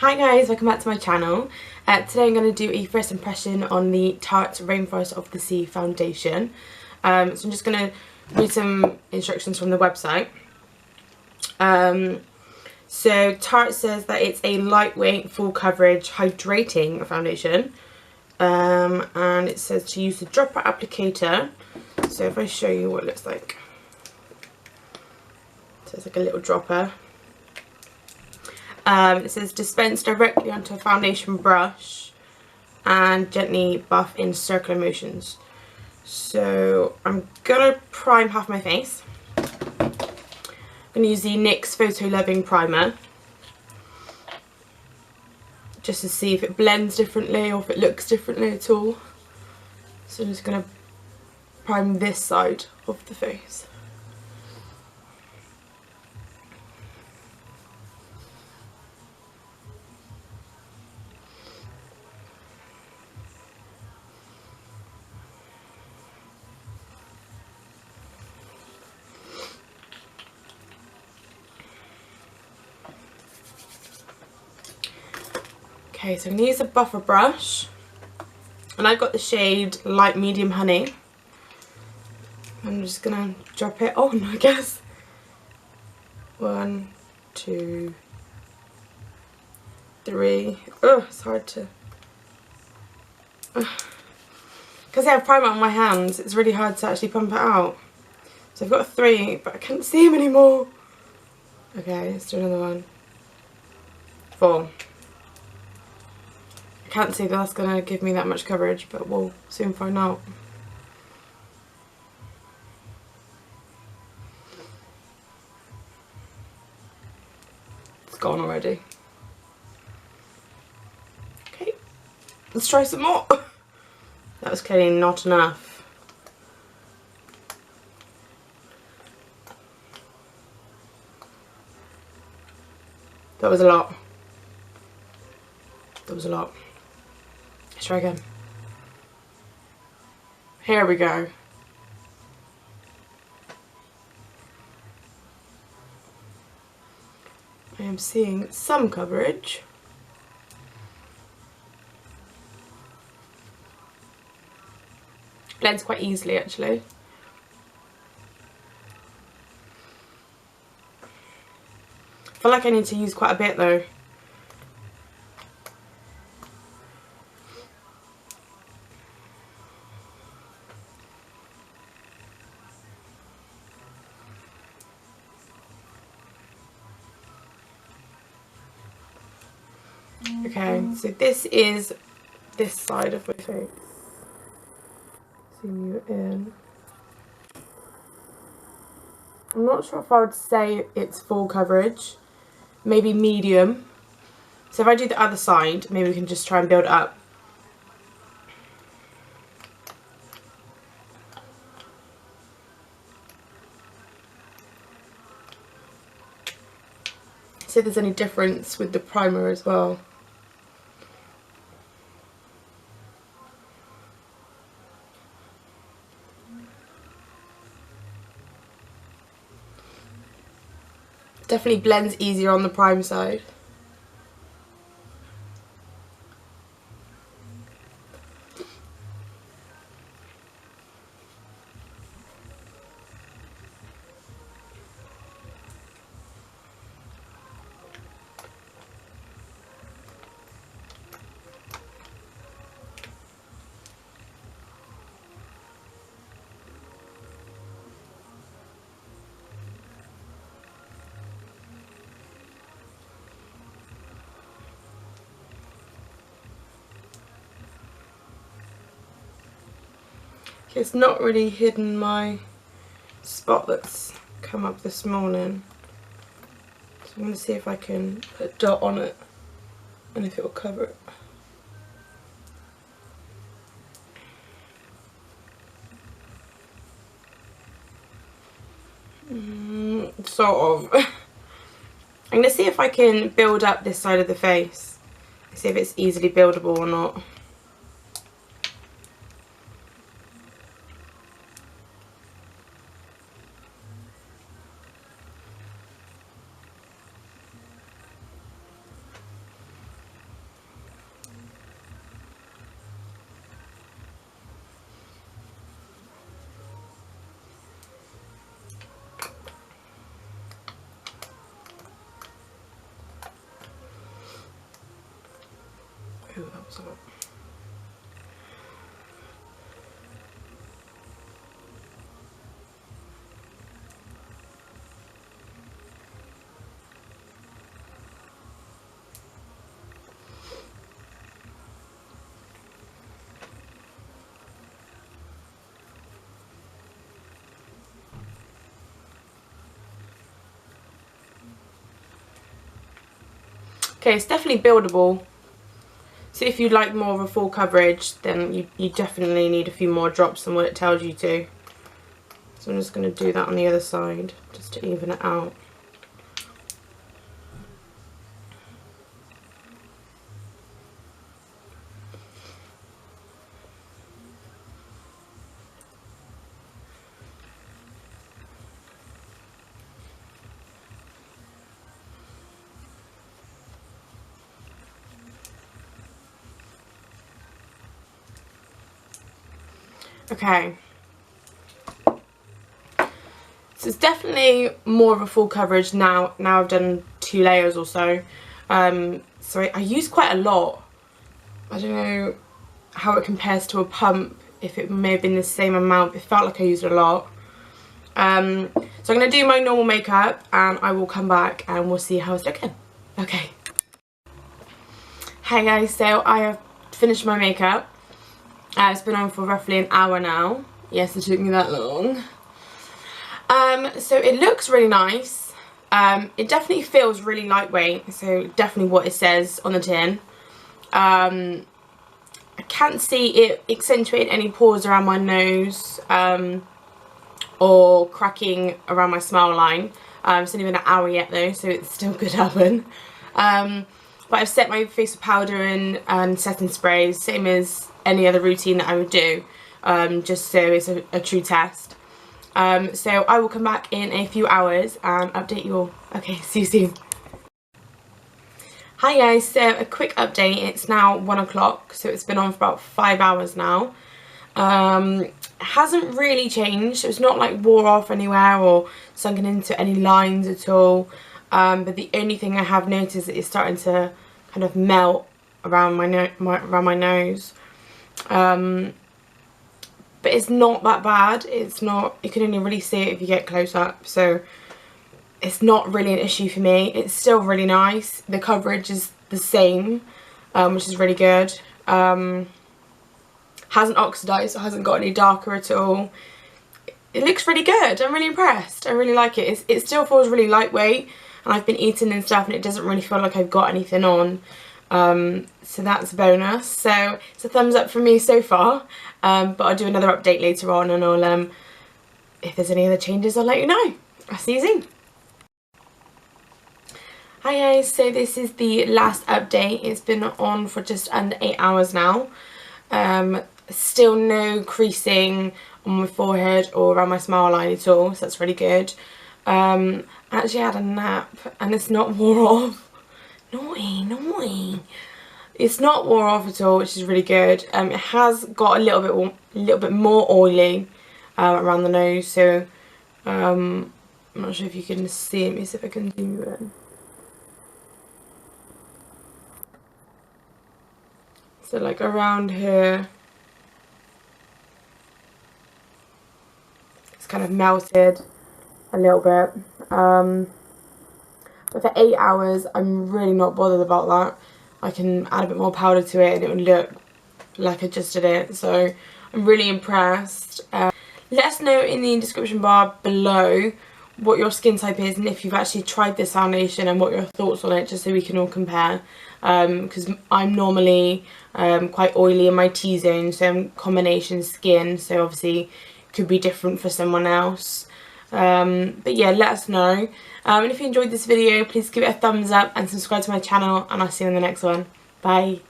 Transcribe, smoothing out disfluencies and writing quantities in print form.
Hi guys, welcome back to my channel. Today I'm going to do a first impression on the Tarte Rainforest of the Sea foundation. So I'm just going to read some instructions from the website. So Tarte says that it's a lightweight, full coverage, hydrating foundation. And it says to use the dropper applicator. So if I show you what it looks like. So it's like a little dropper. It says dispense directly onto a foundation brush and gently buff in circular motions. So I'm gonna prime half my face. I'm gonna use the NYX Photo Loving primer just to see if it blends differently or if it looks differently at all. So I'm just gonna prime this side of the face. Okay, so I'm going to use a buffer brush, and I've got the shade Light Medium Honey. I'm just going to drop it on, I guess. 1, 2, 3. Oh, it's hard to... Because I have primer on my hands, it's really hard to actually pump it out. So I've got 3, but I can't see them anymore. Okay, let's do another one. 4. Can't see that's going to give me that much coverage, but we'll soon find out. It's gone already. Okay, let's try some more. That was clearly not enough. That was a lot. That was a lot. Let's try again. Here we go. I am seeing some coverage. Blends quite easily actually. I feel like I need to use quite a bit though. Okay, so this is this side of my face. Zoom you in. I'm not sure if I would say it's full coverage. Maybe medium. So if I do the other side, maybe we can just try and build it up. See if there's any difference with the primer as well. Definitely blends easier on the prime side. It's not really hidden my spot that's come up this morning. So I'm going to see if I can put a dot on it and if it will cover it. Sort of. I'm going to see if I can build up this side of the face. See if it's easily buildable or not. Ooh, that was a lot. Okay, it's definitely buildable. So if you'd like more of a full coverage, then you definitely need a few more drops than what it tells you to. So I'm just going to do that on the other side, just to even it out. Okay, so it's definitely more of a full coverage now. Now I've done 2 layers or so. So I use quite a lot. I don't know how it compares to a pump, if it may have been the same amount. It felt like I used a lot. So I'm going to do my normal makeup and I will come back and we'll see how it's looking. Okay. Hey guys, so I have finished my makeup. It's been on for roughly an hour now. Yes, it took me that long. So it looks really nice. It definitely feels really lightweight, so definitely what it says on the tin. I can't see it accentuating any pores around my nose or cracking around my smile line. It's only been an hour yet though, so it still could happen. But I've set my face with powder and setting sprays, same as any other routine that I would do, just so it's a true test. So I will come back in a few hours and update you all. Okay, see you soon. Hi guys, so a quick update. It's now 1 o'clock, so it's been on for about 5 hours now. It hasn't really changed. It's not like wore off anywhere or sunken into any lines at all. But the only thing I have noticed is it's starting to kind of melt around my nose. But it's not that bad. It's not, you can only really see it if you get close up, so it's not really an issue for me. It's still really nice. The coverage is the same, which is really good. Hasn't oxidized, it hasn't got any darker at all. It looks really good. I'm really impressed. I really like it. It still feels really lightweight, and I've been eating and stuff and it doesn't really feel like I've got anything on. So that's a bonus. So it's a thumbs up from me so far. But I'll do another update later on, and I'll if there's any other changes I'll let you know. I'll see you soon. Hi guys, so this is the last update. It's been on for just under 8 hours now. Still no creasing on my forehead or around my smile line at all, so that's really good. I actually had a nap and it's not wore off. Naughty. It's not wore off at all, which is really good. It has got a little bit more oily around the nose, so I'm not sure if you can see it. Let me see if I can zoom in. So like around here, it's kind of melted a little bit. But for 8 hours, I'm really not bothered about that. I can add a bit more powder to it and it would look like I just did it. So I'm really impressed. Let us know in the description bar below what your skin type is and if you've actually tried this foundation and what your thoughts on it, just so we can all compare. Because I'm normally quite oily in my T-zone, so I'm combination skin, so obviously it could be different for someone else. But yeah, let us know. And if you enjoyed this video, please give it a thumbs up and subscribe to my channel, and I'll see you in the next one. Bye.